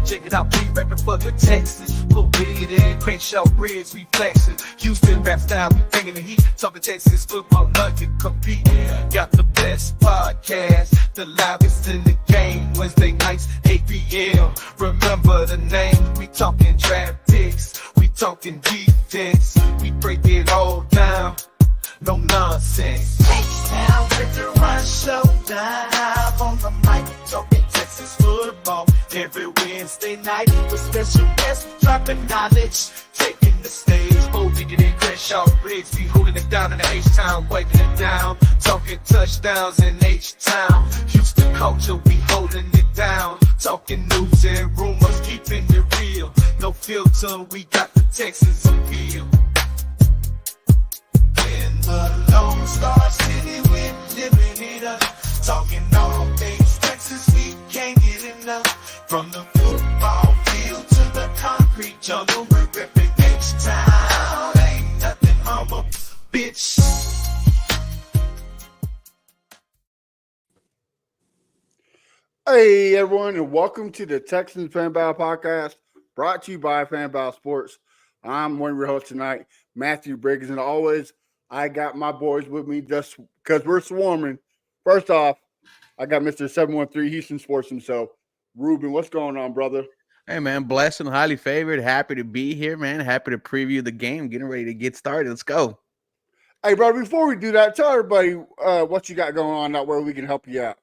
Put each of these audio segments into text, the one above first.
Check it out, be rapping for the Texans. Full bid in, Crenshaw Bridge, reflexes. Houston rap style, we bringing the heat. Talking Texas football, nothing compete. Got the best podcast, the loudest in the game. Wednesday nights, 8 p.m. Remember the name, we talking draft picks. We talking defense, we break it all down. No nonsense. H-Town with the Run Showdown. On the mic, talking Texas football. Every Wednesday night, with special guests dropping knowledge. Taking the stage, digging in Crenshaw Briggs. Be holding it down in the H-Town, wiping it down. Talking touchdowns in H-Town. Houston culture, we holding it down. Talking news and rumors, keeping it real. No filter, we got the Texans appeal. The Lone Star City, we're living it up. Talking all things Texas, we can't get enough. From the football field to the concrete jungle, we're ripping H-Town. Ain't nothing humble, bitch. Hey everyone, and welcome to the Texans Fan Battle Podcast, brought to you by Fan Battle Sports. I'm one of your hosts tonight, Matthew Briggs, and always I got my boys with me just because we're swarming. First off, I got Mr. 713 Houston Sports himself. Ruben, what's going on, brother? Hey, man, blessed and highly favored. Happy to be here, man. Happy to preview the game. Getting ready to get started. Let's go. Hey, brother, before we do that, tell everybody what you got going on, that where we can help you out.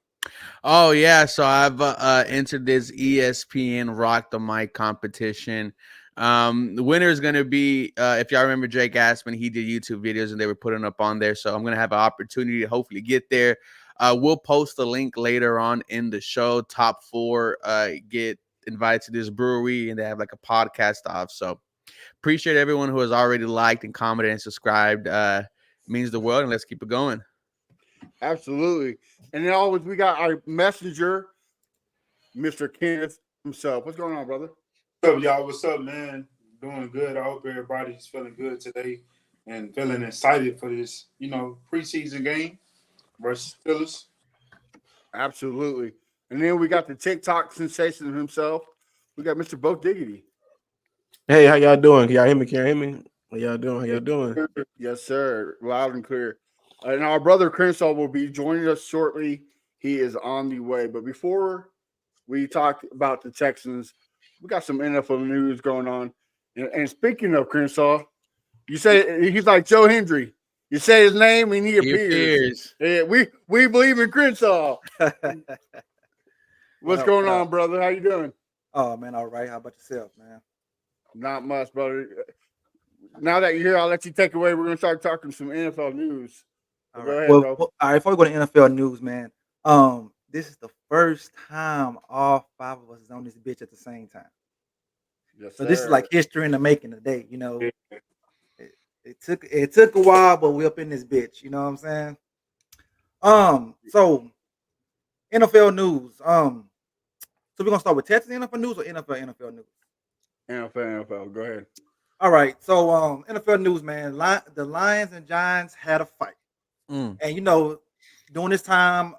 Oh, yeah. So I've entered this ESPN Rock the Mic competition. The winner is going to be, if y'all remember Jake Aspen, he did YouTube videos and they were putting up on there. So I'm going to have an opportunity to hopefully get there. We'll post the link later on in the show. Top 4 get invited to this brewery and they have like a podcast off. So appreciate everyone who has already liked and commented and subscribed. Means the world, and let's keep it going. Absolutely. And then always we got our messenger, Mr. Kenneth himself. What's going on, brother? What's up, y'all? What's up, man? Doing good. I hope everybody's feeling good today and feeling excited for this, preseason game versus Illist. Absolutely. And then we got the TikTok sensation himself. We got Mr. Bo Diggity. Hey, how y'all doing? Can y'all hear me? Can y'all hear me? How y'all doing? How y'all doing? Yes, sir. Loud and clear. And our brother Crenshaw will be joining us shortly. He is on the way. But before we talk about the Texans, we got some NFL news going on. And speaking of Crenshaw, you say he's like Joe Hendry. You say his name and he appears. Yeah, we believe in Crenshaw. What's going on, brother? How you doing? Oh, man, all right. How about yourself, man? Not much, brother. Now that you're here, I'll let you take away. We're going to start talking some NFL news. All Go right. ahead, Well, bro. all right, before we go to NFL news, man, this is the first time all 5 of us is on this bitch at the same time. Yes, So this is sir. like history in the making today, It took a while, but we're up in this bitch, you know what I'm saying? So NFL news. So we're gonna start with Texas NFL news or NFL news? NFL. Go ahead. All right. So NFL news, man. The Lions and Giants had a fight. And during this time,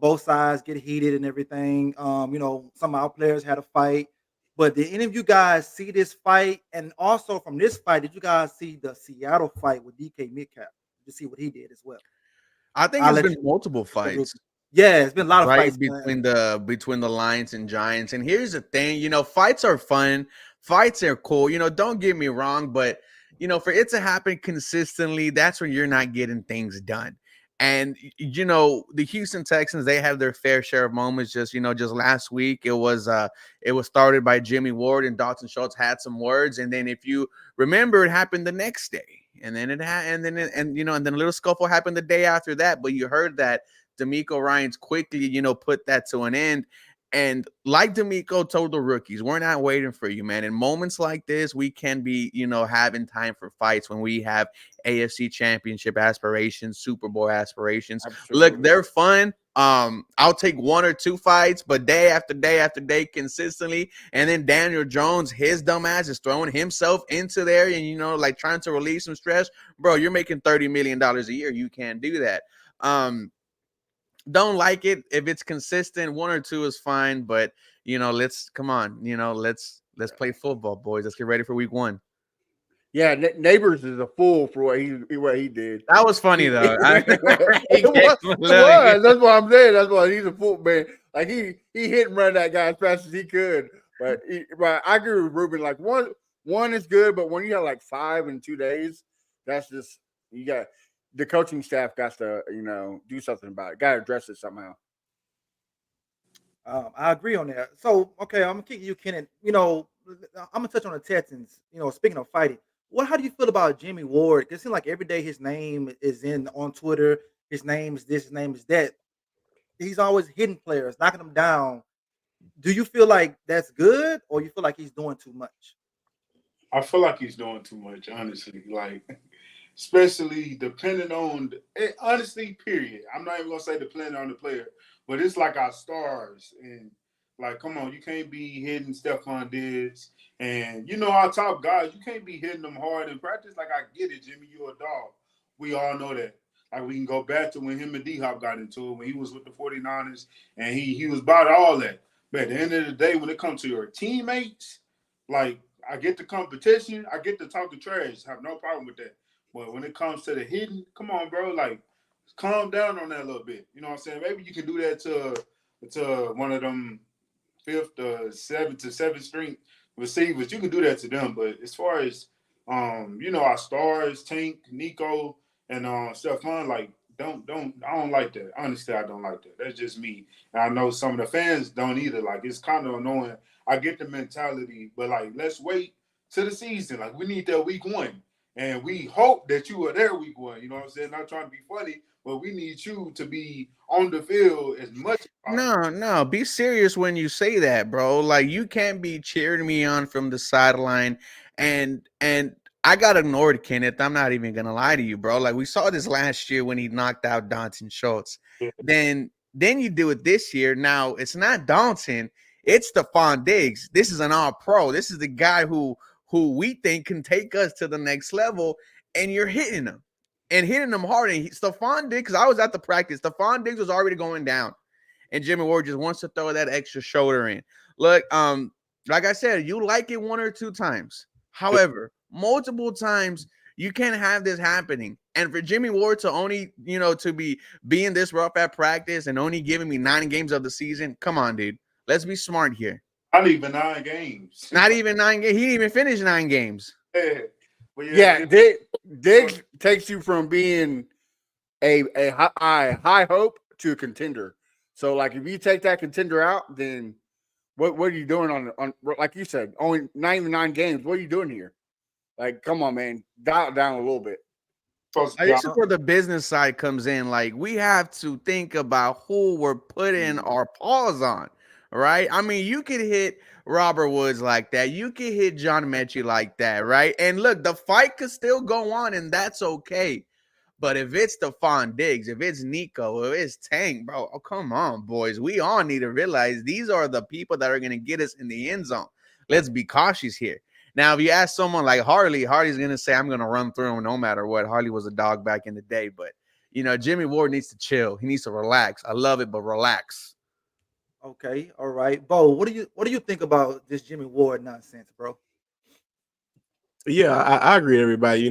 both sides get heated and everything. Some of our players had a fight. But did any of you guys see this fight? And also from this fight, did you guys see the Seattle fight with DK Metcalf? Did you see what he did as well? I think there's been multiple fights. Yeah, it's been a lot of right fights between the Lions and Giants. And here's the thing, fights are fun. Fights are cool. Don't get me wrong, but for it to happen consistently, that's when you're not getting things done. And the Houston Texans, they have their fair share of moments. Just last week, it was started by Jimmie Ward and Dalton Schultz had some words, and then if you remember, it happened the next day, and then and then a little scuffle happened the day after that. But you heard that D'Amico Ryans quickly, put that to an end. And like D'Amico told the rookies, we're not waiting for you, man. In moments like this, we can be, having time for fights when we have AFC Championship aspirations, Super Bowl aspirations. Absolutely. Look, they're fun. I'll take 1 or 2 fights, but day after day after day consistently. And then Daniel Jones, his dumbass is throwing himself into there and, trying to relieve some stress. Bro, you're making $30 million a year. You can't do that. Don't like it. If it's consistent, 1 or 2 is fine. But let's come on. Let's play football, boys. Let's get ready for week 1. Yeah, Neighbors is a fool for what he did. That was funny though. It was. That's what I'm saying. That's why he's a fool, man. Like he hit and run that guy as fast as he could. But I agree with Ruben. Like one is good, but when you have like 5 in 2 days, that's just you got the coaching staff got to do something about it. Got to address it somehow. I agree on that. So okay, I'm gonna kick you, Kenan. I'm gonna touch on the Texans. Speaking of fighting. How do you feel about Jimmie Ward? It seems like every day his name is on Twitter. His name is this, his name is that. He's always hitting players, knocking them down. Do you feel like that's good, or you feel like he's doing too much? I feel like he's doing too much, honestly. Like, especially depending on honestly, period. I'm not even gonna say depending on the player, but it's like our stars and. Like, come on, you can't be hitting Stephon Diggs and our top guys. You can't be hitting them hard in practice. Like, I get it, Jimmy, you're a dog. We all know that. Like, we can go back to when him and D-Hop got into it when he was with the 49ers and he was about all that. But at the end of the day, when it comes to your teammates, like, I get the competition, I get to talk the trash. I have no problem with that. But when it comes to the hitting, come on, bro, like, calm down on that a little bit. You know what I'm saying? Maybe you can do that to one of them 5th or 7th to 7th string receivers. You can do that to them, but as far as our stars, Tank, Nico, and Stephon, like I don't like that. Honestly, I don't like that. That's just me. And I know some of the fans don't either. Like, it's kind of annoying. I get the mentality, but like, let's wait to the season. Like, we need that week 1. And we hope that you are there week 1. You know what I'm saying? Not trying to be funny, but we need you to be on the field as much as possible. No, be serious when you say that, bro. Like, you can't be cheering me on from the sideline and I got ignored, Kenneth. I'm not even gonna lie to you, bro. Like, we saw this last year when he knocked out Dalton Schultz. Yeah. Then you do it this year. Now it's not Dalton, it's Stephon Diggs. This is an all-pro. This is the guy who we think can take us to the next level, and you're hitting him. And hitting them hard. And Stephon Diggs, because I was at the practice, Stephon Diggs was already going down. And Jimmie Ward just wants to throw that extra shoulder in. Look, like I said, you like it 1 or 2 times. However, multiple times, you can't have this happening. And for Jimmie Ward to only, to be being this rough at practice and only giving me 9 games of the season, come on, dude. Let's be smart here. Not even 9 games. Not even 9 games. He didn't even finish 9 games. Yeah. Yeah, Diggs takes you from being a high hope to a contender. So, like, if you take that contender out, then what are you doing on like you said, only 9 games? What are you doing here? Like, come on, man, dial it down a little bit. This is where the business side comes in. Like, we have to think about who we're putting our paws on, right? I mean, you could hit Robert Woods like that. You could hit John Mechie like that, right? And look, the fight could still go on, and that's okay. But if it's Stephon Diggs, if it's Nico, if it's Tank, bro, oh, come on, boys. We all need to realize these are the people that are going to get us in the end zone. Let's be cautious here. Now, if you ask someone like Harley's going to say, I'm going to run through him no matter what. Harley was a dog back in the day. But, Jimmie Ward needs to chill. He needs to relax. I love it, but relax. Okay, all right. Bo, what do you think about this Jimmie Ward nonsense, bro? Yeah, I agree with everybody.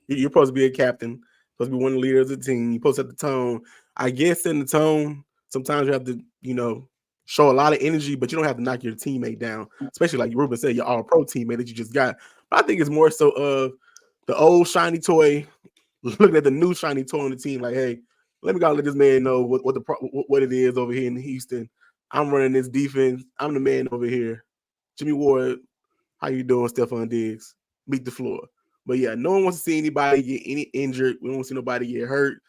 You're supposed to be a captain, supposed to be one of the leaders of the team. You're supposed to set the tone. I guess in the tone, sometimes you have to, show a lot of energy, but you don't have to knock your teammate down, especially like Ruben said, your all-pro teammate that you just got. But I think it's more so of the old shiny toy looking at the new shiny toy on the team like, hey, let me go let this man know what it is over here in Houston. I'm running this defense. I'm the man over here. Jimmie Ward, how you doing, Stephon Diggs? Beat the floor. But yeah, no one wants to see anybody get any injured. We don't want to see nobody get hurt.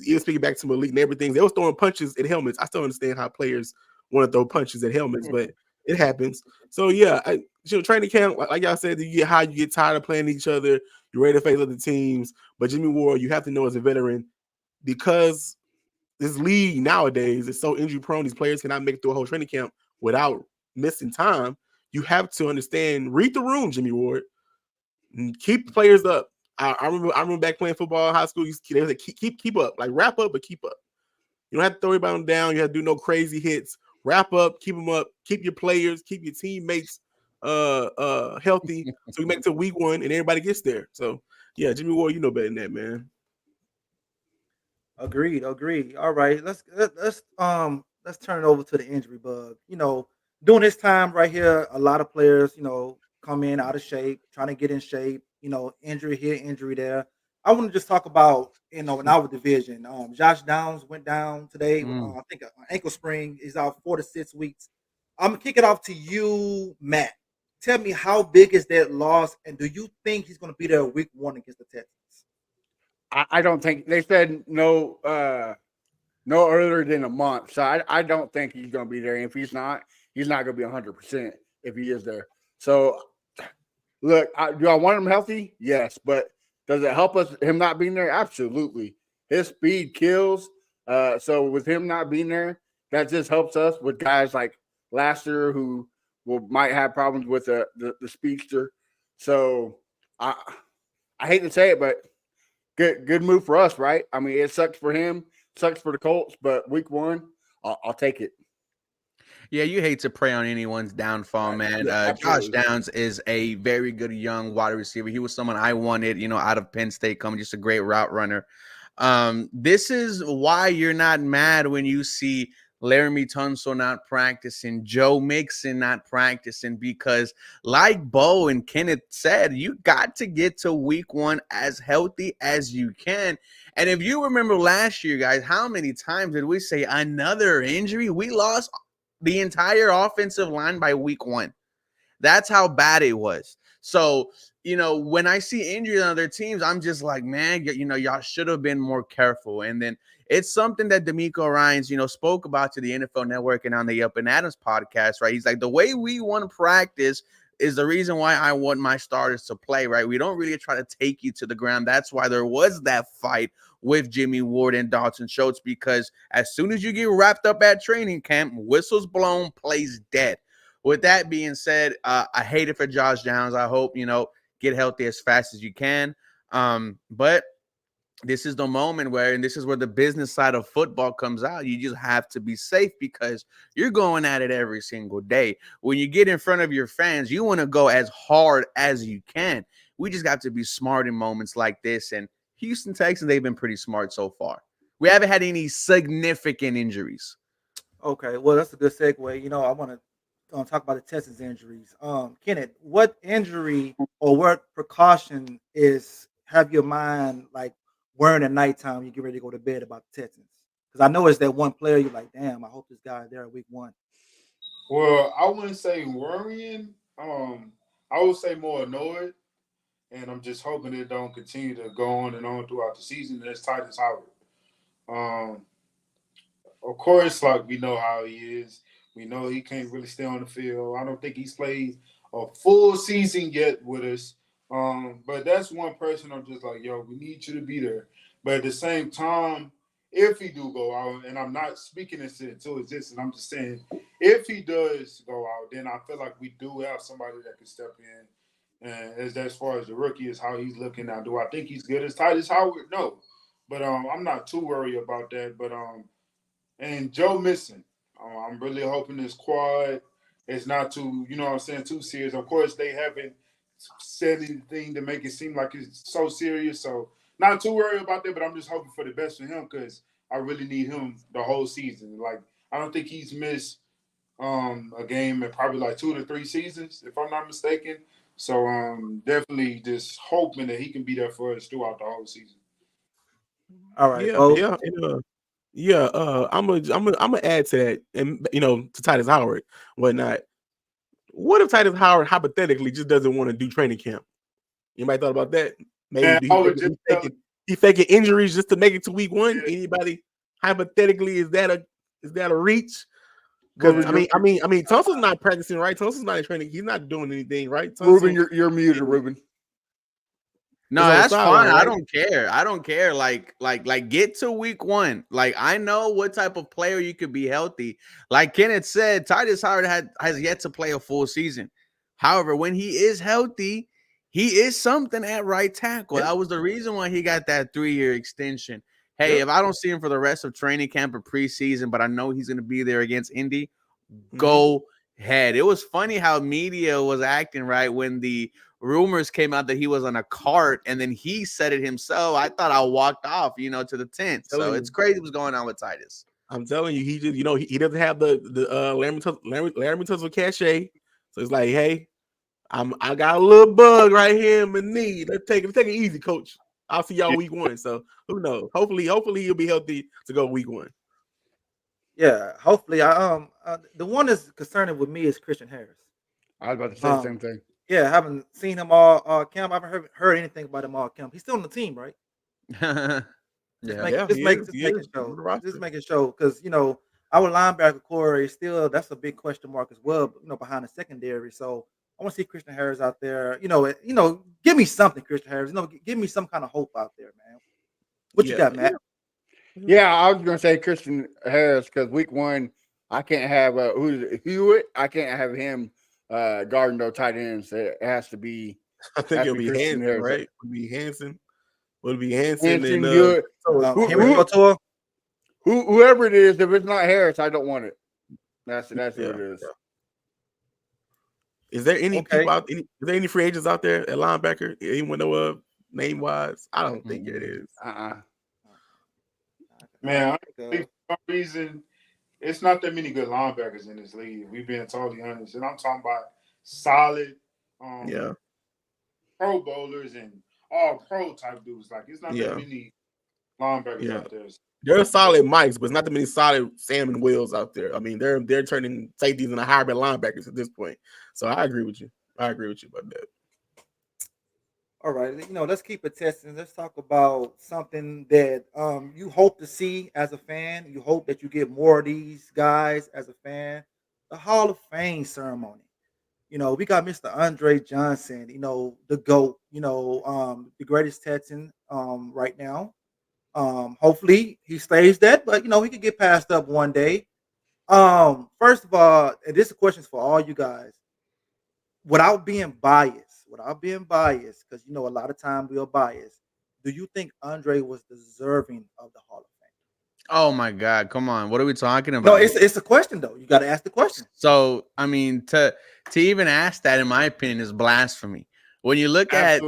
Even speaking back to Malik and everything, they was throwing punches at helmets. I still understand how players want to throw punches at helmets, but it happens. So yeah, training camp, like y'all said, you get tired of playing each other. You're ready to face other teams. But Jimmie Ward, you have to know as a veteran, because this league nowadays is so injury prone, these players cannot make it through a whole training camp without missing time. You have to understand, read the room, Jimmie Ward, and keep players up. I remember back playing football in high school. They was like, keep up, like wrap up, but keep up. You don't have to throw anybody down. You have to do no crazy hits. Wrap up, keep them up, keep your players, keep your teammates healthy. So we make it to week 1 and everybody gets there. So yeah, Jimmie Ward, you know better than that, man. Agreed. All right, let's turn it over to the injury bug. During this time right here, a lot of players, come in out of shape, trying to get in shape. Injury here, injury there. I want to just talk about, in our division. Josh Downs went down today with, I think, an ankle sprain. He's out 4 to 6 weeks. I'm gonna kick it off to you, Matt. Tell me, how big is that loss, and do you think he's going to be there week 1 against the Texans? I don't think they said no earlier than a month. So I don't think he's going to be there. And if he's not going to be 100% if he is there. So look, do I want him healthy? Yes, but does it help us him not being there? Absolutely. His speed kills. So with him not being there, that just helps us with guys like Laster who might have problems with the speedster. So I hate to say it, but good move for us, right? I mean, it sucks for him, sucks for the Colts, but week 1, I'll take it. Yeah, you hate to prey on anyone's downfall, man. Yeah, Josh Downs is a very good young wide receiver. He was someone I wanted, out of Penn State, coming, just a great route runner. This is why you're not mad when you see Laramie Tunsil not practicing, Joe Mixon not practicing, because like Bo and Kenneth said, you got to get to week 1 as healthy as you can. And if you remember last year, guys, how many times did we say another injury? We lost the entire offensive line by week 1. That's how bad it was. So, when I see injuries on other teams, I'm just like, man, y'all should have been more careful. And then it's something that D'Amico Ryans, spoke about to the NFL Network and on the Up and Adams podcast, right? He's like, the way we want to practice is the reason why I want my starters to play, right? We don't really try to take you to the ground. That's why there was that fight with Jimmie Ward and Dalton Schultz, because as soon as you get wrapped up at training camp, whistles blown, plays dead. With that being said, I hate it for Josh Downs. I hope, get healthy as fast as you can. But this is the moment where, and this is where the business side of football comes out. You just have to be safe because you're going at it every single day. When you get in front of your fans, you want to go as hard as you can. We just got to be smart in moments like this. And Houston Texans, they've been pretty smart so far. We haven't had any significant injuries. Okay, well, that's a good segue. I want to talk about the Texans injuries. Kenneth, what injury or what precaution have your mind like worrying at nighttime you get ready to go to bed about the Texans? Because I know it's that one player you're like, damn, I hope this guy's there at week 1. Well, I wouldn't say worrying. I would say more annoyed. And I'm just hoping it don't continue to go on and on throughout the season. That's Titus Howard. Of course, like, we know how he is. We know he can't really stay on the field. I don't think he's played a full season yet with us. But that's one person I'm just like, yo, we need you to be there. But at the same time, if he do go out, and I'm not speaking this into existence, I'm just saying, if he does go out, then I feel like we do have somebody that can step in. And as far as the rookie is how he's looking now, do I think he's good as Titus Howard? No. But I'm not too worried about that. But and Joe Mixon, I'm really hoping this quad is not too, too serious. Of course, they haven't said anything to make it seem like it's so serious. So not too worried about that, but I'm just hoping for the best for him because I really need him the whole season. Like, I don't think he's missed a game in probably like 2 to 3 seasons, if I'm not mistaken. So definitely just hoping that he can be there for us throughout the whole season. All right. I'm gonna add to that, and to Titus Howard, whatnot. What if Titus Howard hypothetically just doesn't want to do training camp? Anybody thought about that? Maybe he faking injuries just to make it to week 1. Yeah. Anybody hypothetically is that a reach? Because I mean, Tunsil's not practicing, right? Tunsil's not in training. He's not doing anything, right? Ruben, you're muted, Ruben. No, that's fine. Right? I don't care. Like get to week 1. Like, I know what type of player you could be healthy. Like Kenneth said, Titus Howard has yet to play a full season. However, when he is healthy, he is something at right tackle. That was the reason why he got that 3-year extension. hey, if I don't see him for the rest of training camp or preseason, but I know he's going to be there against Indy, go ahead. It was funny how media was acting right when the rumors came out that he was on a cart and then he said it himself. I thought I walked off, to the tent. So it's crazy what's going on with Titus. I'm telling you, he just, he doesn't have the Larry Tunsil cachet. So it's like, hey, I got a little bug right here in my knee. Let's take it easy, coach. I'll see y'all week 1. So who knows? Hopefully he'll be healthy to go week 1. Yeah, hopefully. The one that's concerning with me is Christian Harris. I was about to say the same thing. Yeah, I haven't seen him all camp. I haven't heard anything about him all camp. He's still on the team, right? Just making sure because our linebacker core is still that's a big question mark as well. Behind the secondary. So I want to see Christian Harris out there. Give me something, Christian Harris. Give me some kind of hope out there, man. What you got, Matt? Yeah, I was gonna say Christian Harris because week 1 I can't have Hewitt. I can't have him guarding those tight ends. It has to be. I think it'll be Hansen, right? Would be Hansen. Would be Hansen and Hewitt. Whoever it is, if it's not Harris, I don't want it. That's who it is. Yeah. Is there any people out? Is there any free agents out there at linebacker? Anyone know of name wise? I don't think it is. Man, I think for some reason it's not that many good linebackers in this league. We've been totally honest, and I'm talking about solid, Pro Bowlers and all pro type dudes. Like it's not that many linebackers out there. There are solid Mikes, but it's not that many solid Sam and Wills out there. I mean, they're turning safeties into hybrid linebackers at this point. So I agree with you. about that. All right, let's keep it testing. Let's talk about something that you hope to see as a fan. You hope that you get more of these guys as a fan. The Hall of Fame ceremony. We got Mr. Andre Johnson, the GOAT, the greatest Texan right now. Hopefully he stays that, but he could get passed up one day. First of all, and this question is for all you guys, without being biased, because a lot of times we are biased. Do you think Andre was deserving of the Hall of Fame? Oh my God! Come on, what are we talking about? No, it's a question though. You got to ask the question. So I mean, to even ask that, in my opinion, is blasphemy. When you look at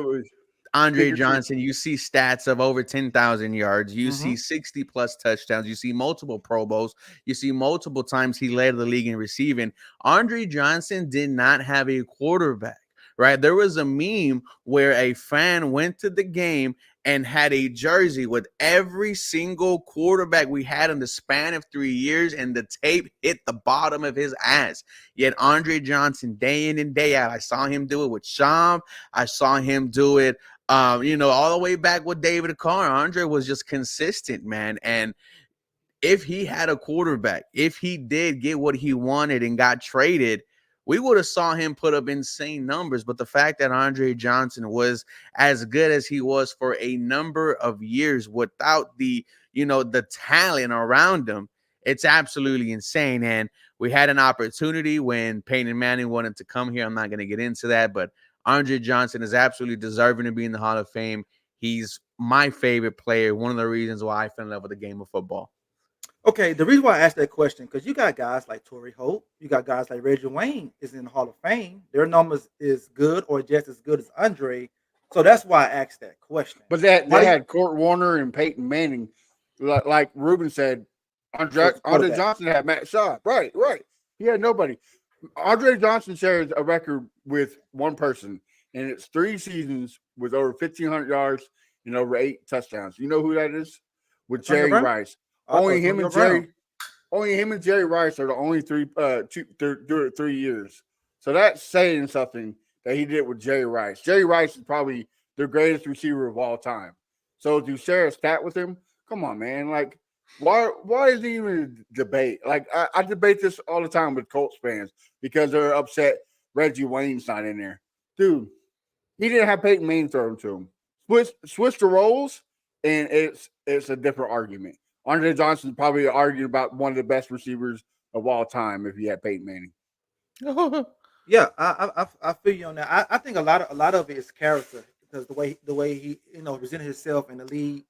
Andre Johnson, you see stats of over 10,000 yards. You see 60 plus touchdowns. You see multiple Pro Bowls. You see multiple times he led the league in receiving. Andre Johnson did not have a quarterback, right? There was a meme where a fan went to the game and had a jersey with every single quarterback we had in the span of 3 years, and the tape hit the bottom of his ass. Yet Andre Johnson, day in and day out, I saw him do it with Sham. I saw him do it all the way back with David Carr. Andre was just consistent, man. And if he had a quarterback, if he did get what he wanted and got traded, we would have saw him put up insane numbers. But the fact that Andre Johnson was as good as he was for a number of years without the talent around him, it's absolutely insane. And we had an opportunity when Peyton Manning wanted to come here. I'm not going to get into that, but Andre Johnson is absolutely deserving to be in the Hall of Fame. He's my favorite player. One of the reasons why I fell in love with the game of football. Okay, the reason why I asked that question, because you got guys like Torrey Holt, you got guys like Reggie Wayne is in the Hall of Fame. Their numbers is good or just as good as Andre. So that's why I asked that question. But they had Kurt Warner and Peyton Manning. Like Ruben said, Andre Johnson had Matt Shaw. Right. He had nobody. Andre Johnson shares a record with one person, and it's 3 seasons with over 1,500 yards and over 8 touchdowns. You know who that is? With Jerry Rice. Only him and Jerry Rice are the only 3 years. So that's saying something that he did with Jerry Rice. Jerry Rice is probably the greatest receiver of all time. So to share a stat with him, come on, man. Like, why is it even a debate? Like, I debate this all the time with Colts fans because they're upset Reggie Wayne's not in there. Dude, he didn't have Peyton Manning throw him to him. Switch the roles, and it's a different argument. Andre Johnson probably argued about one of the best receivers of all time if he had Peyton Manning. Yeah, I feel you on that. I think a lot of it is character because the way he presented himself in the league.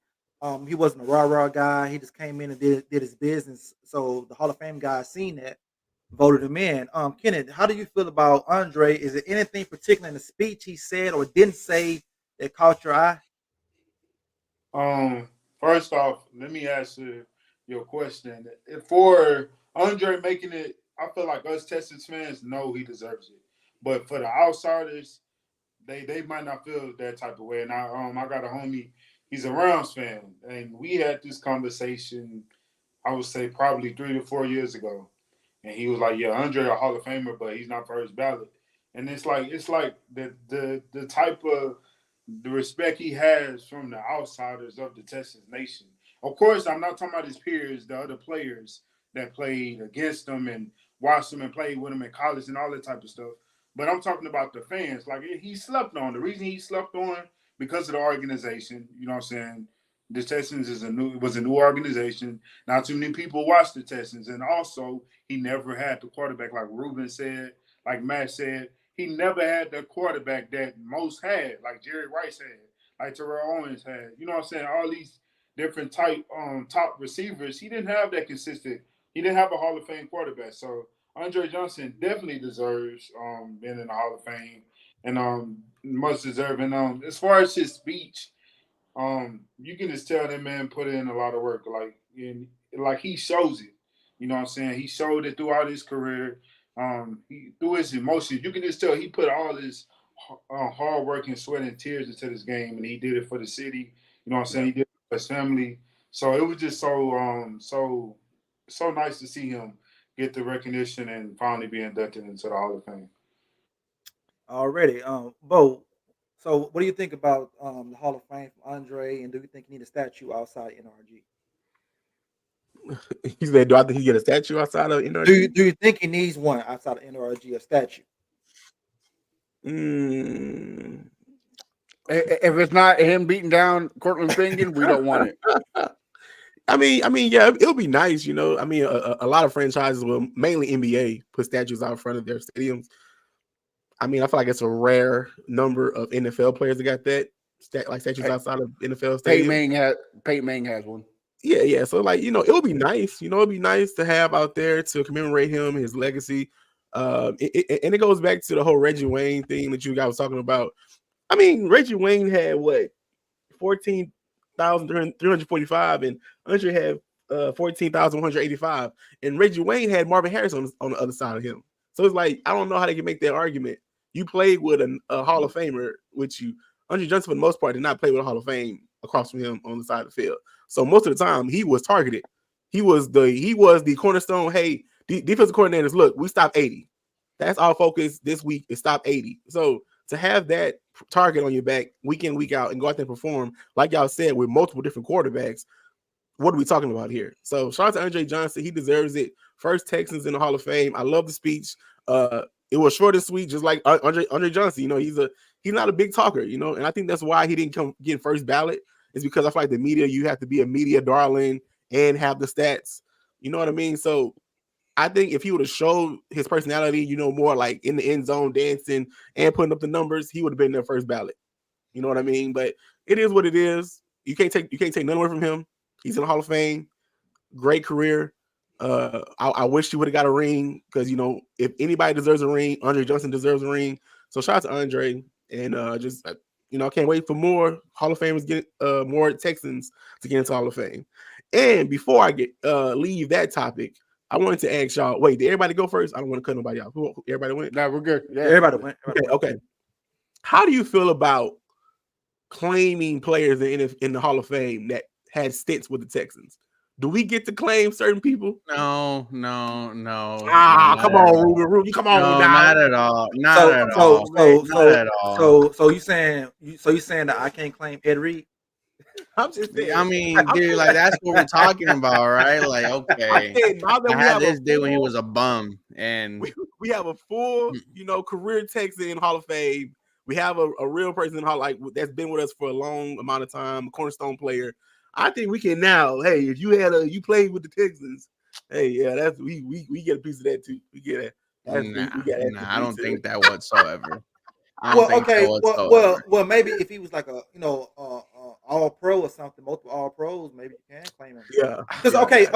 He wasn't a rah-rah guy. He just came in and did his business. So the Hall of Fame guys seen that, voted him in. Kenneth, how do you feel about Andre? Is there anything particular in the speech he said or didn't say that caught your eye? First off, let me answer your question. For Andre making it, I feel like us Texas fans know he deserves it. But for the outsiders, they might not feel that type of way. And I got a homie, he's a Rams fan, and we had this conversation, I would say probably 3 to 4 years ago. And he was like, "Yeah, Andre a Hall of Famer, but he's not first ballot." And it's like the type of the respect he has from the outsiders of the Texas nation. Of course, I'm not talking about his peers, the other players that played against him and watched him and played with him in college and all that type of stuff. But I'm talking about the fans. Like, he slept on. The reason he slept on because of the organization. You know what I'm saying? The Texans was a new organization. Not too many people watched the Texans, and also he never had the quarterback like Ruben said, like Matt said. He never had the quarterback that most had, like Jerry Rice had, like Terrell Owens had. You know what I'm saying? All these different type top receivers. He didn't have that consistent. He didn't have a Hall of Fame quarterback. So Andre Johnson definitely deserves being in the Hall of Fame and much deserving. As far as his speech, you can just tell that man put in a lot of work. Like he shows it. You know what I'm saying? He showed it throughout his career. He through his emotions, you can just tell he put all his hard work and sweat and tears into this game, and he did it for the city. You know what I'm saying? He did it for his family. So it was just so nice to see him get the recognition and finally be inducted into the Hall of Fame. Already, Bo. So, what do you think about the Hall of Fame for Andre, and do you think he need a statue outside NRG? He said, "Do I think he get a statue outside of NRG?" Do you think he needs one outside of NRG, a statue? If it's not him beating down Cortland Fingan, we don't want it. I mean, yeah, it'll be nice, you know. I mean, a lot of franchises will, mainly NBA, put statues out in front of their stadiums. I mean, I feel like it's a rare number of NFL players that got that, like statues outside of NFL stadiums. Peyton Manning has one. Yeah. So, like, you know, it'll be nice. You know, it'll be nice to have out there to commemorate him, his legacy. And it goes back to the whole Reggie Wayne thing that you guys was talking about. I mean, Reggie Wayne had what, 14,345, and Andre had 14,185, and Reggie Wayne had Marvin Harris on the other side of him. So it's like, I don't know how they can make that argument. You played with a Hall of Famer with you. Andre Johnson, for the most part, did not play with a Hall of Fame across from him on the side of the field. So most of the time, he was targeted. He was the cornerstone. Hey, defensive coordinators, look, we stopped 80. That's our focus this week is stop 80. So to have that target on your back week in, week out, and go out there and perform, like y'all said, with multiple different quarterbacks, what are we talking about here? So shout out to Andre Johnson. He deserves it. First Texans in the Hall of Fame. I love the speech. It was short and sweet, just like Andre Johnson. You know, he's not a big talker, you know, and I think that's why he didn't get first ballot, is because I feel like the media, you have to be a media darling and have the stats. You know what I mean? So I think if he would have showed his personality, you know, more like in the end zone dancing and putting up the numbers, he would have been their first ballot. You know what I mean? But it is what it is. You can't take none away from him. He's in the Hall of Fame. Great career. I wish he would have got a ring, because, you know, if anybody deserves a ring, Andre Johnson deserves a ring. So shout out to Andre, and you know, I can't wait for more Hall of Famers more Texans to get into Hall of Fame. And before I leave that topic, I wanted to ask y'all. Wait, did everybody go first? I don't want to cut nobody off. Everybody went? No, we're good. Yeah, everybody went. Okay. How do you feel about claiming players in the Hall of Fame that had stints with the Texans? Do we get to claim certain people? No. Come on, Ruben. Come on now. Not at all. Not at all. So you saying that I can't claim Ed Reed? I'm just saying. I mean, dude, like, that's what we're talking about, right? Like, okay, I had this day when he was a bum, and we have a full, you know, career Texan Hall of Fame. We have a real person in Hall, like, that's been with us for a long amount of time, a cornerstone player. I think we can now. Hey, if you played with the Texans, hey, yeah, that's we get a piece of that too. We get it. I don't think that whatsoever. I don't think so whatsoever. well, maybe if he was like a all pro or something, multiple all pros, maybe you can claim him. Yeah. Because okay,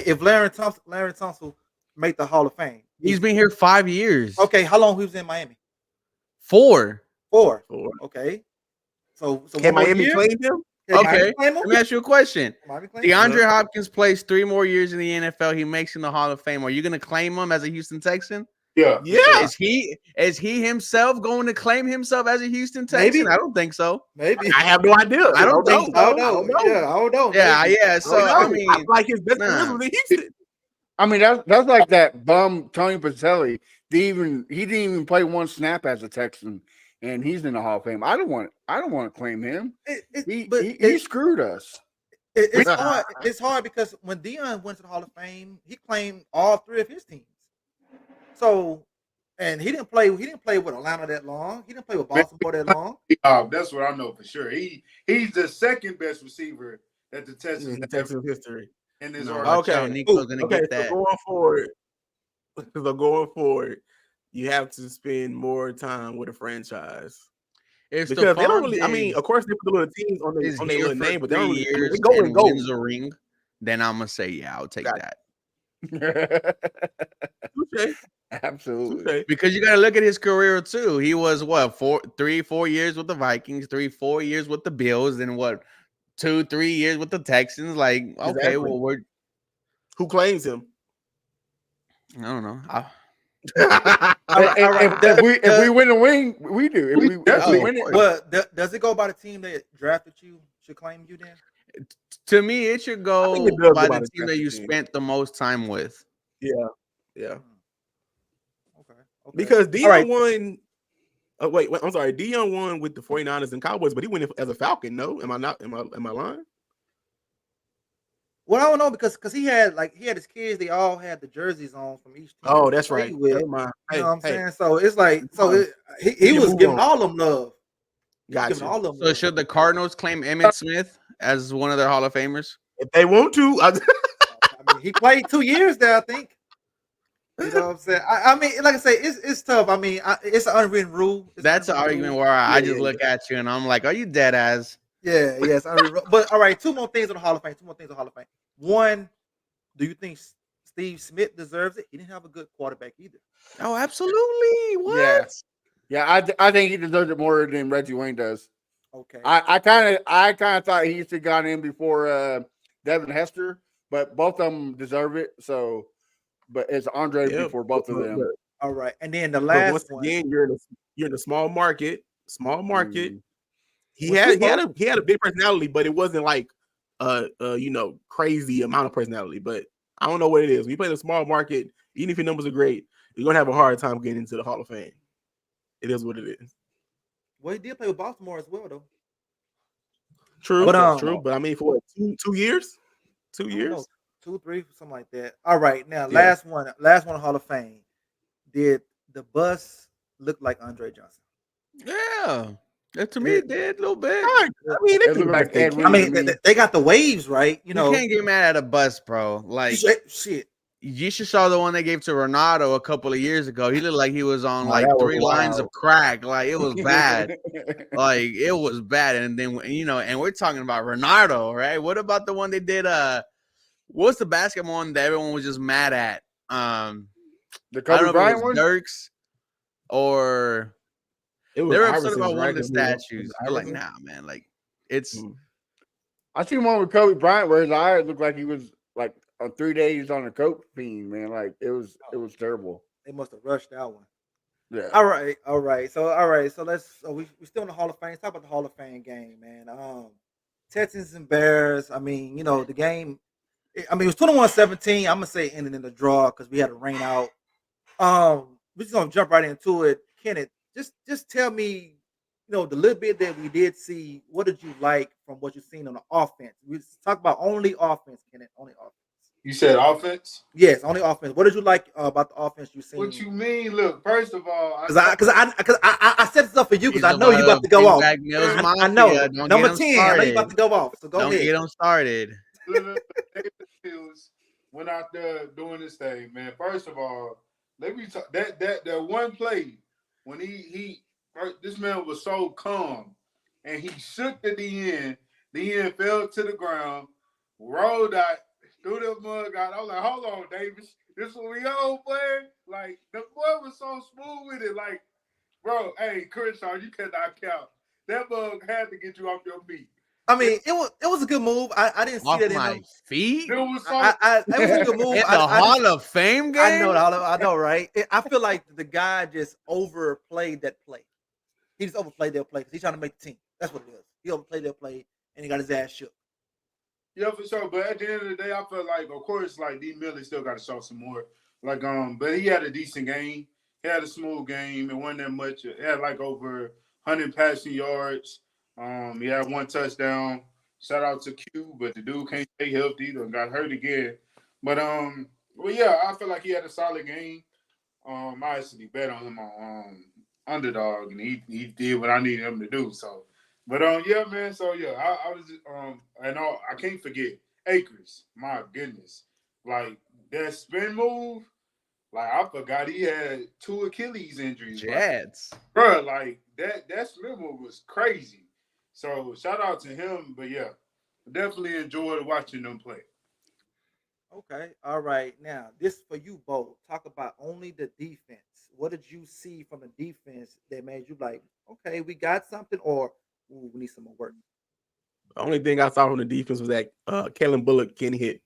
if Larry Tunsil made the Hall of Fame, He's been here 5 years. okay. How long he was in Miami? 4. Four. Four. Okay. So Can one more Miami year? claim him? Can Miami Okay, claim him? let me ask you a question. Miami claim him? DeAndre Hopkins plays 3 more years in the NFL. He makes in the Hall of Fame. Are you going to claim him as a Houston Texan? Yeah. Yeah. Is he himself going to claim himself as a Houston Texan? Maybe. I don't think so. Maybe. I have no idea. I don't think so. I don't know. Yeah, I don't know. Yeah, Maybe. yeah. So I mean, I like his best nah. career was in Houston. I mean, that's like that bum Tony Pacelli. He didn't even play one snap as a Texan, and he's in the Hall of Fame. I don't want to claim him. He screwed us. It's hard. It's hard because when Deion went to the Hall of Fame, he claimed all 3 of his teams. So, and he didn't play with Atlanta that long. He didn't play with Baltimore that long. That's what I know for sure. He's the second best receiver that the Texans In have Texas history. in his No, organization. okay, Nico's gonna get that. So going forward, you have to spend more time with a franchise. If Because they don't Stephon really, I mean, Diggs of course they put the little teams on is their here little for name, but they don't 3 really, I mean, years they go and and go. wins a ring, then I'm gonna say, yeah, I'll take that. Okay. Absolutely. Okay. Because you got to look at his career too. He was what 4 years with the Vikings, 4 years with the Bills, and what 2-3 years with the Texans. Like, okay, Exactly. well, Who claims him? I don't know. If we win a ring, we do. If we win it, Well, does it go by the team that drafted you should claim you then? To me, it should go think it does by go by the the team that you team. spent the most time with. Yeah. Okay. Because Deion All right. won. Wait, I'm sorry. Deion won with the 49ers and Cowboys, but he went as a Falcon. No, am I not? Am I lying? Well, I don't know because he had his kids. They all had the jerseys on from each team. Oh, that's right. Hey, Will. Hey, man. You know what I'm Hey, saying? So it's like he You was move giving on. all them love. Gotcha. Giving all them So love. should the Cardinals claim Emmitt Smith as one of their Hall of Famers? If they want to, I mean, he played 2 years there, I think. You know what I'm saying? I mean, like I say, it's tough. I mean, it's an unwritten rule. That's an argument where I just look at you and I'm like, are you dead ass? Yeah, yes. But all right, 2 more things on the Hall of Fame. 2 more things on the Hall of Fame. One, do you think Steve Smith deserves it? He didn't have a good quarterback either. Oh, absolutely. What? Yeah. I think he deserves it more than Reggie Wayne does. Okay. I kind of thought he should have gone in before Devin Hester, but both of them deserve it. So, but it's Andre before both of them. All right, and then the but last once one. again, you're in a small market. Mm. He had a big personality, but it wasn't like crazy amount of personality. But I don't know what it is. When you play in a small market, even if your numbers are great, you're gonna have a hard time getting into the Hall of Fame. It is what it is. Well, he did play with Baltimore as well, though. True, But, true. But I mean, for what, 2 years? 2 years? 2, 3, something like that. All right, now last one, Hall of Fame. Did the bus look like Andre Johnson? Yeah. To me, it did a little bit. I mean, It looked like Ed Reed. I mean, they got the waves, right? You know, You can't get mad at a bus, bro. Like, shit. you should saw the one they gave to Ronaldo a couple of years ago. He looked like he was on like that was 3 lines wild. of crack. Like, it was bad. Like, it was bad. And then, and we're talking about Ronaldo, right? What about the one they did? What's the basketball one that everyone was just mad at? The I don't Kobe know if it Bryant was one. Dirks or It they was were upset Iverson's, about one of the right? statues. They're like, nah, man. Like, it's I seen one with Kobe Bryant where his eyes looked like he was like 3 days on a coke fiend, man. Like it was terrible. They must have rushed that one. Yeah. All right. So we still in the Hall of Fame. Let's talk about the Hall of Fame game, man. Texans and Bears. I mean, the game. I mean, it was 21-17. I'm gonna say it ended in a draw because we had a rain out. We're just gonna jump right into it. Kenneth, just tell me, the little bit that we did see. What did you like from what you've seen on the offense? We talk about only offense, Kenneth. Only offense. You said offense? Yes, only offense. What did you like about the offense you've seen? What you mean? Look, first of all, Because I set this up for you because I know you about to go off. I know. Number 10, I know you about to go off. So go ahead. Don't get them started. Hills went out there doing this thing, man. First of all, let me talk that one play when he right, this man was so calm, and he shook at the end. The end fell to the ground, rolled out, threw the mug out. I was like, hold on, Davis. This what we on, boy? Like, the boy was so smooth with it. Like, bro, hey, Crenshaw, you cannot count. That mug had to get you off your feet. I mean, it was a good move. I didn't see Off that in my him. feet? It was so It was a good move. In the Hall of Fame game? I know, right? I feel like the guy just overplayed that play. He just overplayed that play because he's trying to make the team. That's what it is. He overplayed that play and he got his ass shook. Yeah, for sure. But at the end of the day, I feel like, of course, like D Millie still got to show some more. Like, but he had a decent game. He had a smooth game. It wasn't that much. He had like over 100 passing yards. He had 1 touchdown. Shout out to Q, but the dude can't stay healthy. Or got hurt again. But well, yeah, I feel like he had a solid game. I actually bet on him on underdog, and he did what I needed him to do. So. But yeah, man. So yeah, I was and I can't forget Akers. My goodness, like that spin move. Like I forgot he had 2 Achilles injuries. Jets, bro. Like that spin move was crazy. So shout out to him. But yeah, definitely enjoyed watching them play. Okay, all right. Now this for you, Bo. Talk about only the defense. What did you see from the defense that made you like, okay, we got something, or ooh, we need some more work? The only thing I saw from the defense was that Kalen Bullock getting hit.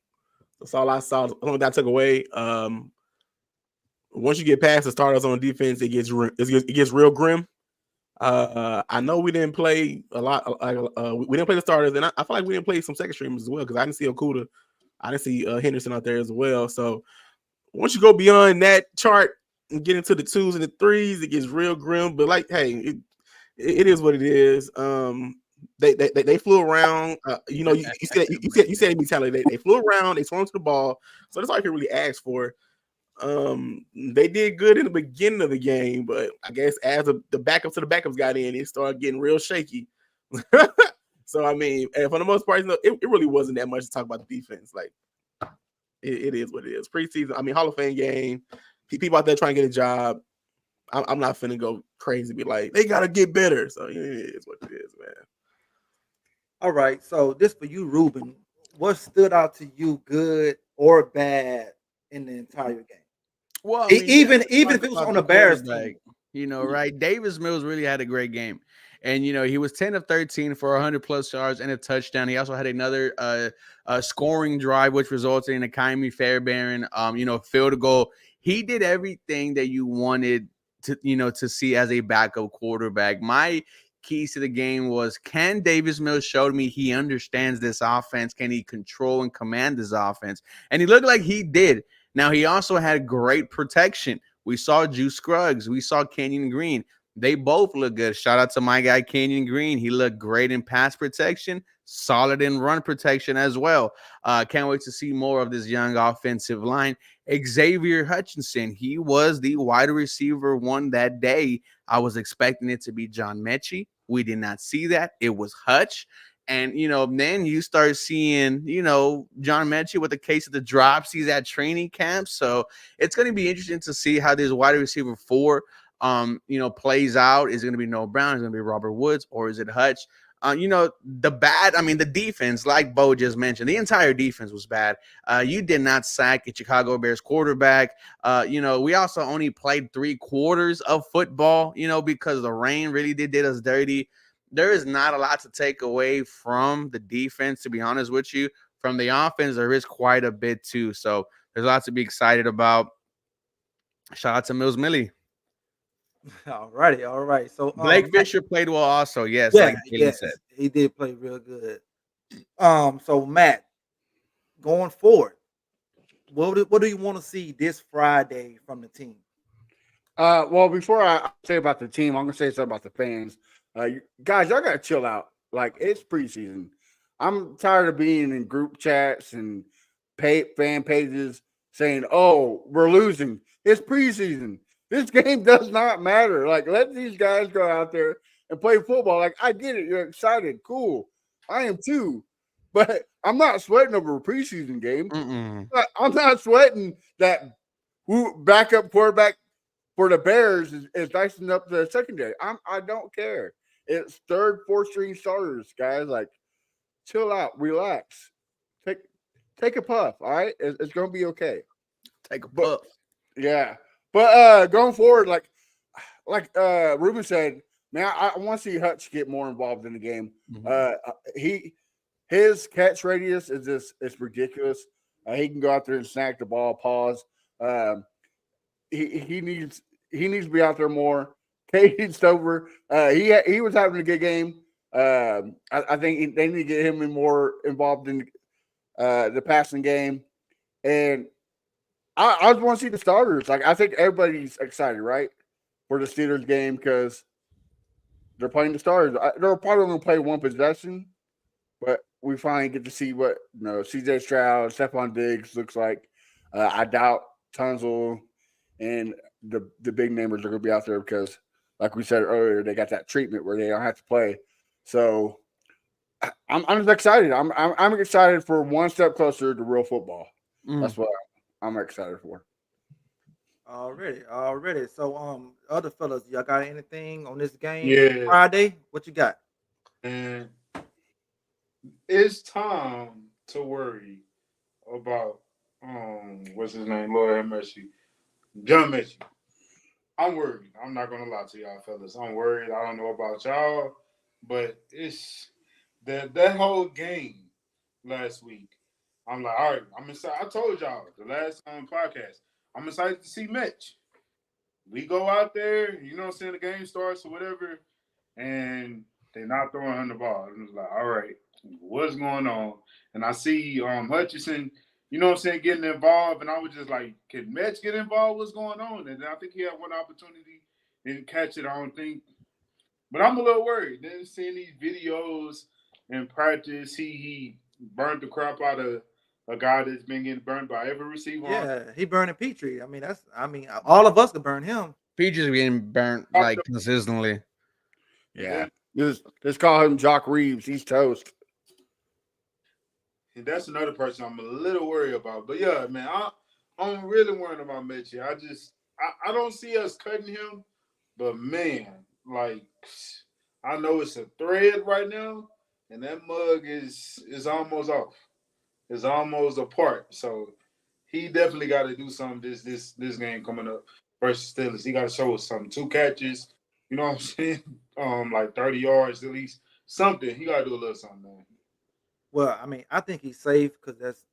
That's all I saw. The only thing I took away. Once you get past the starters on defense, it gets real grim. I know we didn't play a lot. We didn't play the starters, and I feel like we didn't play some second streamers as well because I didn't see Okuda. I didn't see Henderson out there as well. So once you go beyond that chart and get into the 2s and the 3s, it gets real grim. But like, hey, it is what it is. They flew around. You said it be talented. They flew around. They swung to the ball. So that's all you can really ask for. They did good in the beginning of the game, but I guess as the backups to the backups got in, it started getting real shaky. So I mean, and for the most part, it really wasn't that much to talk about the defense. Like it is what it is. Preseason. I mean, Hall of Fame game. People out there trying to get a job. I'm not finna go crazy. Be like, they gotta get better. So it is what it is, man. All right. So this for you, Ruben. What stood out to you, good or bad, in the entire game? Well, I mean, even if it was on the Bears team, right? Davis Mills really had a great game. And, he was 10 of 13 for 100+ yards and a touchdown. He also had another scoring drive, which resulted in a Kaimi Fairbairn, field goal. He did everything that you wanted to see as a backup quarterback. My keys to the game was, can Davis Mills show me he understands this offense? Can he control and command this offense? And he looked like he did. Now, he also had great protection. We saw Juice Scruggs. We saw Kenyon Green. They both look good. Shout out to my guy, Kenyon Green. He looked great in pass protection, solid in run protection as well. Can't wait to see more of this young offensive line. Xavier Hutchinson, he was the wide receiver 1 that day. I was expecting it to be John Mechie. We did not see that. It was Hutch. And, then you start seeing, John Mechie with the case of the drops. He's at training camp. So it's going to be interesting to see how this wide receiver 4 plays out. Is it going to be Noah Brown? Is it going to be Robert Woods? Or is it Hutch? The defense, like Bo just mentioned, the entire defense was bad. You did not sack a Chicago Bears quarterback. We also only played 3 quarters of football, because the rain really did us dirty. There is not a lot to take away from the defense, to be honest with you. From the offense, there is quite a bit too. So there's lots to be excited about. Shout out to Mills Millie. All right. So Blake Fisher played well also. Yes, yeah, like Gilly said. He did play real good. So Matt, going forward, what do you want to see this Friday from the team? Well, before I say about the team, I'm gonna say something about the fans. Guys, y'all gotta chill out. Like, it's preseason. I'm tired of being in group chats and fan pages saying, "Oh, we're losing." It's preseason. This game does not matter. Like, let these guys go out there and play football. Like, I get it. You're excited. Cool. I am too. But I'm not sweating over a preseason game. I'm not sweating that backup quarterback for the Bears is dicing up the secondary. I don't care. It's third, fourth string starters, guys. Like, chill out, relax, take a puff. All right, it's gonna be okay. Take a puff. Yeah, but going forward, like Ruben said, man, I want to see Hutch get more involved in the game. His catch radius is ridiculous. He can go out there and snag the ball, pause. He needs to be out there more. Caden Stover, he was having a good game. I think they need to get him more involved in the passing game, and I just want to see the starters. Like, I think everybody's excited, right, for the Steelers game because they're playing the starters. They're probably going to play one possession, but we finally get to see what C.J. Stroud, Stephon Diggs looks like. I doubt Tunzel and the big namers are going to be out there because, like we said earlier, they got that treatment where they don't have to play. So I'm just excited. I'm excited for one step closer to real football. That's what I'm excited for. Already. So, other fellas, y'all got anything on this game? Yeah. Friday, what you got? And it's time to worry about what's his name? Lord have mercy. John Mitchell. I'm worried. I'm not gonna lie to y'all fellas. I'm worried. I don't know about y'all, but it's that whole game last week. I'm like, all right, I'm excited. I told y'all the last podcast. I'm excited to see Mitch. We go out there, you know what I'm saying, the game starts or whatever, and they're not throwing him the ball. And it's like, all right, what's going on? And I see Hutchinson, you know what I'm saying, getting involved, and I was just like, can Mitch get involved? What's going on? And I think he had one opportunity, didn't catch it, I don't think. But I'm a little worried. Then seeing these videos in practice, he burned the crap out of a guy that's been getting burned by every receiver. Yeah, he burning Petrie. I mean, all of us could burn him. Peaches getting burnt like consistently. Yeah. Just call him Jock Reeves. He's toast. And that's another person I'm a little worried about. But yeah, man, I'm really worried about Mitchell. I don't see us cutting him, but man, like, I know it's a thread right now, and that mug is almost off. It's almost apart. So he definitely got to do something this game coming up versus Steelers. He got to show us something. 2 catches, you know what I'm saying? Like 30 yards at least. Something. He got to do a little something, man. Well, I mean, I think he's safe because that's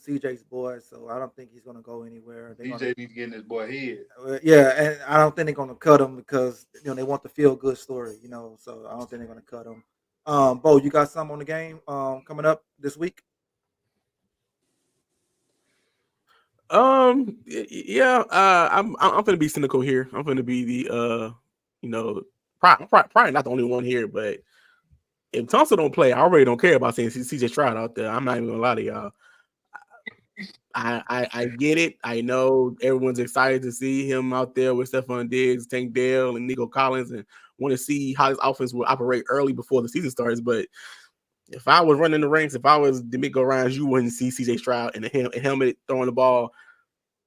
CJ's boy, so I don't think he's gonna go anywhere. CJ needs to get in his boy head. Yeah, and I don't think they're gonna cut him because they want the feel good story, so I don't think they're gonna cut him. Bo, you got something on the game coming up this week? Yeah, I'm gonna be cynical here. I'm gonna be the probably not the only one here, but if Thompson don't play, I already don't care about seeing CJ Stroud out there. I'm not even gonna lie to y'all. I get it. I know everyone's excited to see him out there with Stephon Diggs, Tank Dell, and Nico Collins, and want to see how this offense will operate early before the season starts. But if I was running the ranks, if I was D'Amico Ryans, you wouldn't see CJ Stroud in a helmet throwing the ball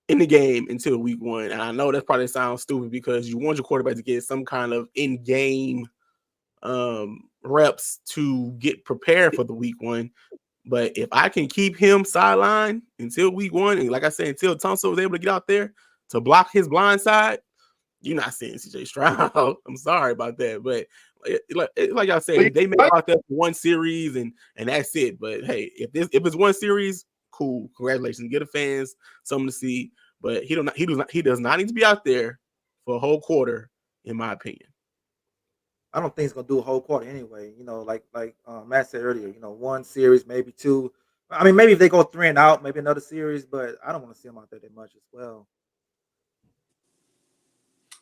in the game until week 1. And I know that probably sounds stupid because you want your quarterback to get some kind of in-game reps to get prepared for the week 1. But if I can keep him sidelined until week 1, and like I said, until Tunsil was able to get out there to block his blind side, you're not seeing CJ Stroud. I'm sorry about that. But like I said, they may out there for one series and that's it. But hey, if it's one series, cool. Congratulations. Get the fans something to see. But he does not need to be out there for a whole quarter, in my opinion. I don't think he's gonna do a whole quarter anyway. Like Matt said earlier, one series, maybe 2. I mean, maybe if they go 3 and out, maybe another series, but I don't want to see him out there that much as well.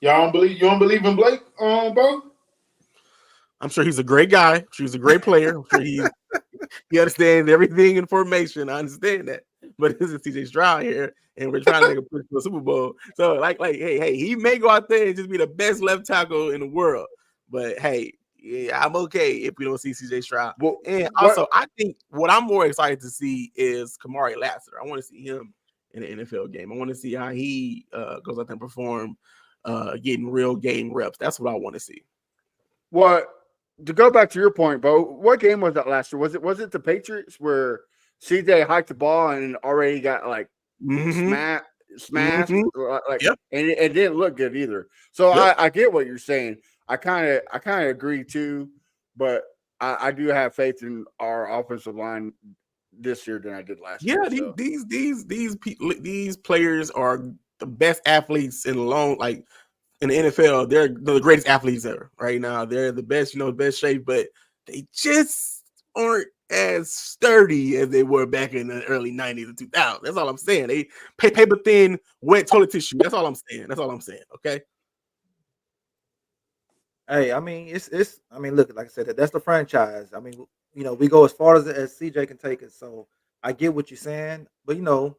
You don't believe in Blake, Bo? I'm sure he's a great guy. I'm sure he's a great player. I'm sure he understands everything in formation. I understand that. But this is CJ Stroud here, and we're trying to make a push for a Super Bowl. So, hey, he may go out there and just be the best left tackle in the world. But hey, yeah, I'm okay if we don't see CJ Stroud. Well, and also, I think what I'm more excited to see is Kamari Lassiter. I want to see him in an NFL game. I want to see how he goes out there and perform getting real game reps. That's what I want to see. Well, to go back to your point, Bo, what game was that last year? Was it the Patriots where CJ hiked the ball and already got like smashed, like, Yep. and it didn't look good either. So Yep. I get what you're saying. I kind of agree too, but I do have faith in our offensive line this year than I did last year. So. These players are the best athletes in like in the NFL. They're the greatest athletes ever right now. They're the best, best shape, but they just aren't as sturdy as they were back in the early 90s and 2000s. That's all I'm saying. They paper thin, wet toilet tissue. That's all I'm saying. Okay. Hey, I mean, it's. I mean, look, like I said, that's the franchise. I mean, we go as far as CJ can take us. So I get what you're saying, but how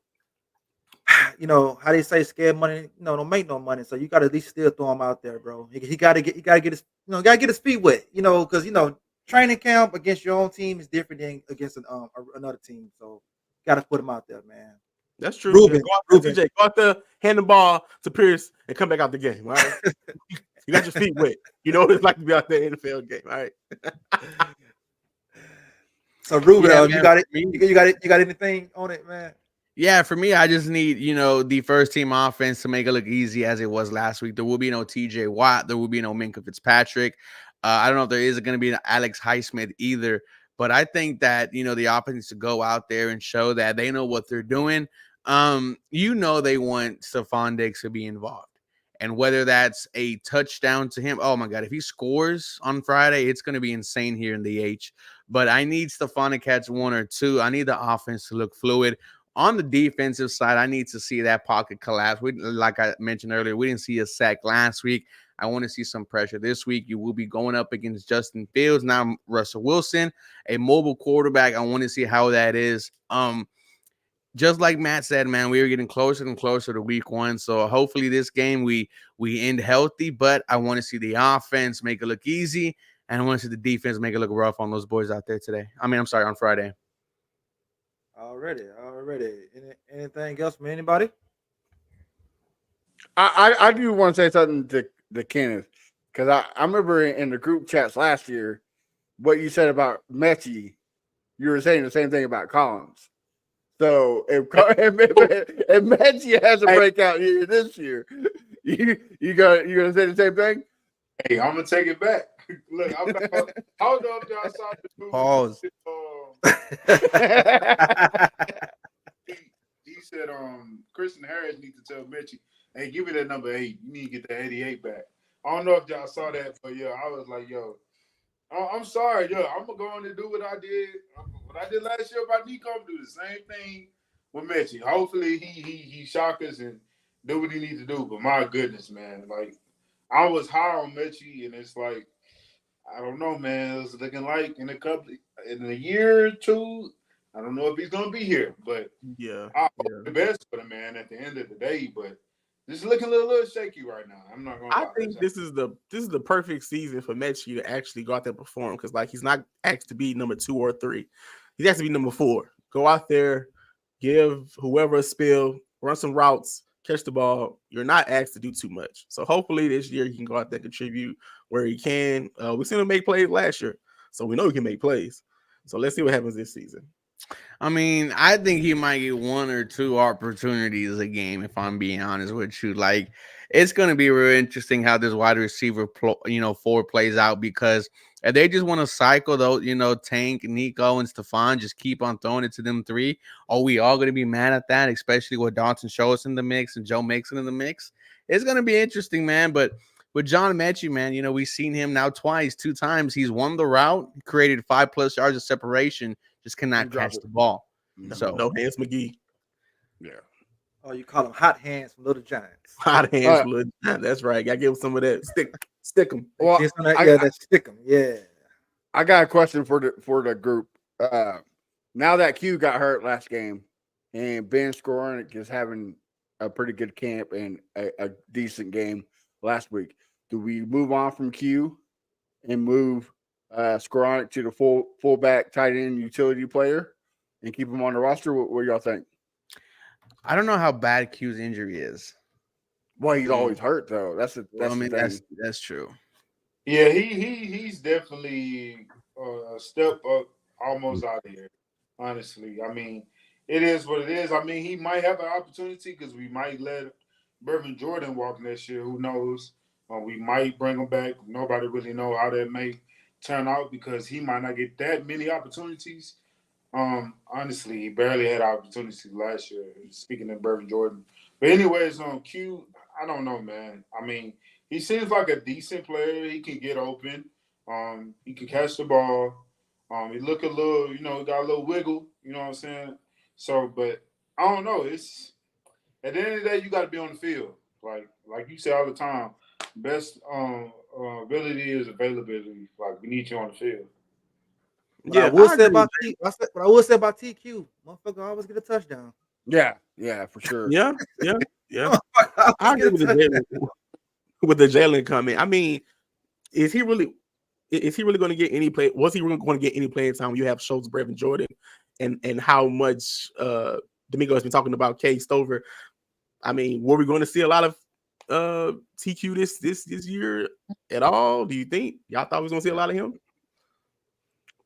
they say scared money, don't make no money. So you got to at least still throw him out there, bro. He got to get his, got to get his feet wet, because training camp against your own team is different than against another team. So got to put him out there, man. That's true. Ruben. TJ, go out there, hand the ball to Pierce, and come back out the game. All right. You got your feet wet. You know what it's like to be out there in the NFL game. All right. So Ruben, Yeah, you man, got it. You got anything on it, man? Yeah, for me, I just need, the first team offense to make it look easy as it was last week. There will be no TJ Watt. There will be no Minkah Fitzpatrick. I don't know if there is going to be an Alex Highsmith either, but I think that, the offense needs to go out there and show that they know what they're doing. They want Stephon Diggs to be involved. And whether that's a touchdown to him, oh my God, if he scores on Friday, it's going to be insane here in the H. But I need Stephon to catch one or two. I need the offense to look fluid. On the defensive side, I need to see that pocket collapse. Like I mentioned earlier, we didn't see a sack last week. I want to see some pressure this week. You will be going up against Justin Fields, now Russell Wilson, a mobile quarterback. I want to see how that is. Just like Matt said, man, we are getting closer and closer to week one. So hopefully this game we end healthy, but I want to see the offense make it look easy, and I want to see the defense make it look rough on those boys out there today. On Friday. Already. Anything else from anybody? I do want to say something to Kenneth, because I remember in the group chats last year what you said about Mechie. You were saying the same thing about Collins. So if Mechie has a breakout year this year, you gonna say the same thing? Hey, I'm gonna take it back. Look, I don't know if y'all saw the movie. Pause. He said, Christian Harris needs to tell Mitchie, hey, give me that number 8. You need to get that 88 back. I don't know if y'all saw that, but yeah, I was like, yo, I'm sorry, yo, I'm gonna go on and do what I did. What I did last year about Nico, I'm gonna do the same thing with Mitchie. Hopefully he shock us and do what he needs to do. But my goodness, man, like I was high on Mitchie, and it's like, I don't know, man. It's looking like in a year or two, I don't know if he's gonna be here, but I hope the best for the man at the end of the day. But this is looking a little shaky right now. I'm not gonna. I think this is the perfect season for Mechie to actually go out there and perform, because like he's not asked to be number 2 or 3. He's asked to be number 4. Go out there, give whoever a spill, run some routes, catch the ball. You're not asked to do too much. So hopefully this year he can go out there and contribute where he can. We've seen him make plays last year, so we know he can make plays. So let's see what happens this season. I think he might get 1 or 2 opportunities a game, if I'm being honest with you. Like, it's going to be real interesting how this wide receiver, 4 plays out, because if they just want to cycle those, Tank, Nico, and Stephon, just keep on throwing it to them 3. Are we all going to be mad at that, especially with Dalton Schultz in the mix and Joe Mixon in the mix? It's going to be interesting, man. But with John Mechie, man, we've seen him now 2 times. He's won the route, created 5+ yards of separation, just cannot catch the ball. No hands, McGee. Yeah. Oh, you call them hot hands from Little Giants. Hot hands from Little Giants. That's right. Gotta give him some of that. Stick them. Well, that stick them. Yeah. I got a question for the group. Now that Q got hurt last game, and Ben Skoranek is having a pretty good camp and a decent game last week, do we move on from Q and move Skoranek to the fullback tight end utility player and keep him on the roster? What do y'all think? I don't know how bad Q's injury is. Well, he's always hurt though. That's the thing. That's true. Yeah, he's definitely a step up, almost out of here. Honestly, I mean, it is what it is. I mean, he might have an opportunity because we might let Brevin Jordan walk next year. Who knows? We might bring him back. Nobody really know how that may turn out because he might not get that many opportunities. Honestly, he barely had opportunities last year. Speaking of Brevin Jordan, but anyways, on Q, I don't know, man. I mean, he seems like a decent player. He can get open. He can catch the ball. He look a little, got a little wiggle. You know what I'm saying? So, but I don't know. It's at the end of the day, you got to be on the field. Like you say all the time, best ability is availability. Like we need you on the field. I will say about TQ, motherfucker always get a touchdown. Yeah, for sure. Yeah. I agree with the Jalen comment. I mean, is he really going to get any play? Was he really going to get any playing time when you have Schultz, Brevin Jordan, and how much Domingo has been talking about K Stover? I mean, were we going to see a lot of TQ this year at all? Do you think y'all thought we was going to see a lot of him?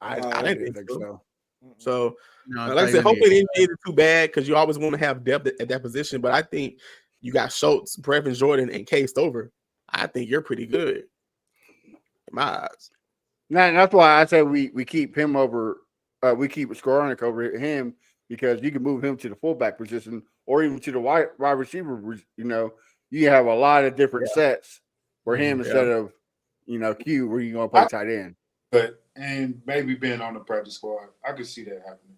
I didn't think so. So, like I said, hopefully the injuries are too bad because you always want to have depth at that position. But I think you got Schultz, Brevin Jordan, and K Stover. I think you're pretty good in my eyes. Now, that's why I say we keep him over. We keep Skoranek over him because you can move him to the fullback position or even to the wide receiver. You have a lot of different sets for him instead of Q where you're going to play tight end. And maybe being on the practice squad, I could see that happening.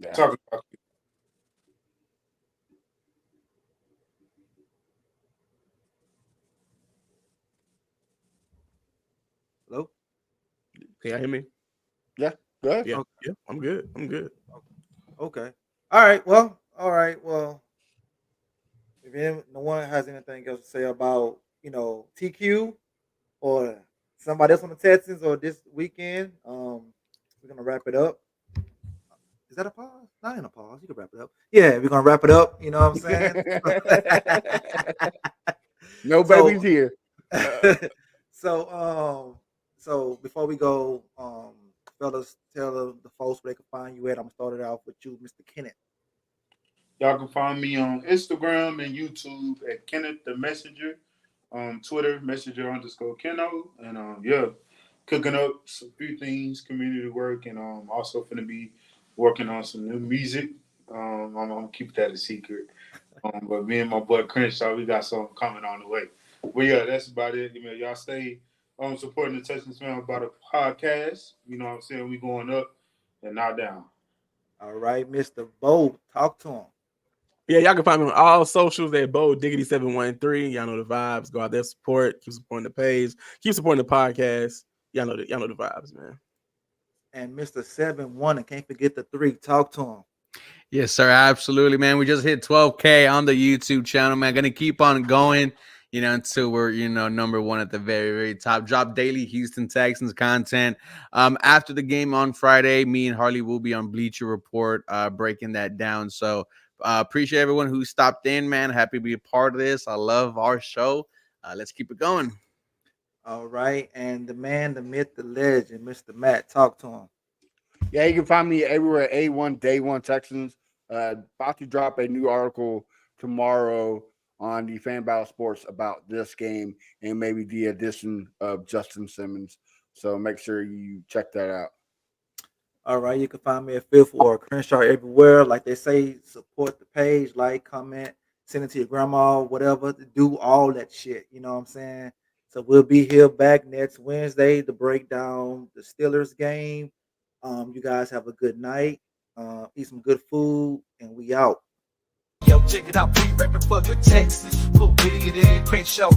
Yeah. Talking about Hello? Can y'all hear me? Yeah. Good. Yeah. Yeah. I'm good. Okay. All right. Well. If no one has anything else to say about TQ or somebody else on the Texans or this weekend, we're gonna wrap it up. Is that a pause? Not in a pause. You can wrap it up. Yeah, we're gonna wrap it up. You know what I'm saying? No babies here. So before we go, fellas, tell the folks where they can find you at. I'm gonna start it off with you, Mr. Kenneth. Y'all can find me on Instagram and YouTube at Kenneth the Messenger. Twitter, Messenger_Keno. And cooking up some few things, community work, and also finna be working on some new music. I'm gonna keep that a secret. But me and my boy Crenshaw, we got something coming on the way. But yeah, that's about it. Y'all stay supporting the Texans fan about a podcast. You know what I'm saying? We going up and not down. All right, Mr. Bo, talk to him. Yeah, y'all can find me on all socials at Bo Diggity 713. Y'all know the vibes. Go out there, support, keep supporting the page, keep supporting the podcast. Y'all know the vibes, man. And Mr. 7-1, and can't forget the 3. Talk to him. Yes, sir. Absolutely, man. We just hit 12K on the YouTube channel, man. Gonna keep on going, until we're, number one at the very, very top. Drop daily Houston Texans content. After the game on Friday, me and Harley will be on Bleacher Report, breaking that down. So appreciate everyone who stopped in, man. Happy to be a part of this. I love our show. Let's keep it going. All right. And the man, the myth, the legend, Mr. Matt, talk to him. Yeah, you can find me everywhere at A1 Day One Texans. About to drop a new article tomorrow on the Fan Battle Sports about this game and maybe the addition of Justin Simmons. So make sure you check that out. All right, you can find me at Fifth or Crenshaw everywhere. Like they say, support the page, like, comment, send it to your grandma, whatever. Do all that shit. You know what I'm saying? So we'll be here back next Wednesday to break down the Steelers game. You guys have a good night. Eat some good food, and we out. Yo, check it out, we rapping for the Texans. Put it in, Crenshaw.